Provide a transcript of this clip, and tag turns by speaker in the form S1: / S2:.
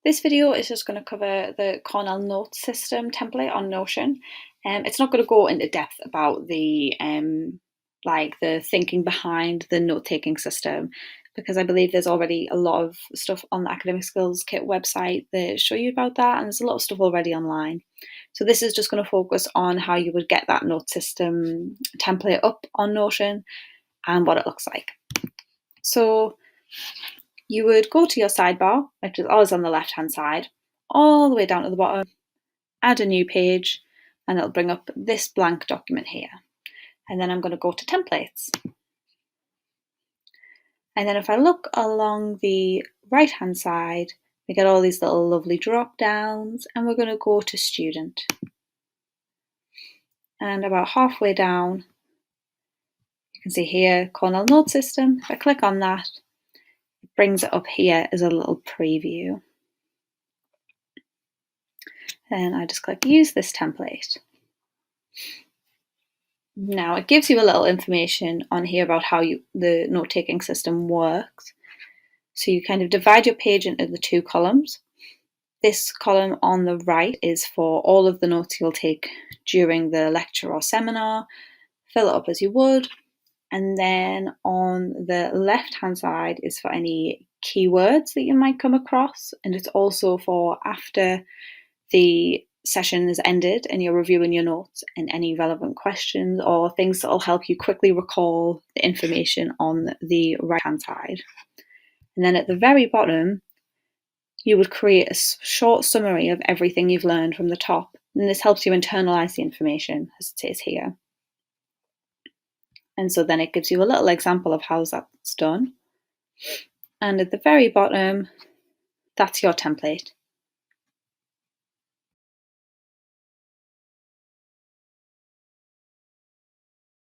S1: This video is just going to cover the Cornell note system template on Notion. It's not going to go into depth about the the thinking behind the note-taking system, because I believe there's already a lot of stuff on the Academic Skills Kit website that show you about that, and there's a lot of stuff already online. So this is just going to focus on how you would get that note system template up on Notion and what it looks like. So you would go to your sidebar, which is always on the left-hand side, all the way down to the bottom, add a new page, and it'll bring up this blank document here. And then I'm going to go to templates. And then if I look along the right-hand side, we get all these little lovely drop-downs, and we're going to go to student. And about halfway down, you can see here, Cornell Note System. If I click on that, it brings it up here as a little preview. And I just click use this template. Now it gives you a little information on here about how the note-taking system works. So you kind of divide your page into the two columns. This column on the right is for all of the notes you'll take during the lecture or seminar. Fill it up as you would. And then on the left-hand side is for any keywords that you might come across. And it's also for after the session is ended and you're reviewing your notes and any relevant questions or things that will help you quickly recall the information on the right-hand side. And then at the very bottom, you would create a short summary of everything you've learned from the top. And this helps you internalize the information, as it says here. And so then it gives you a little example of how that's done. And at the very bottom, that's your template.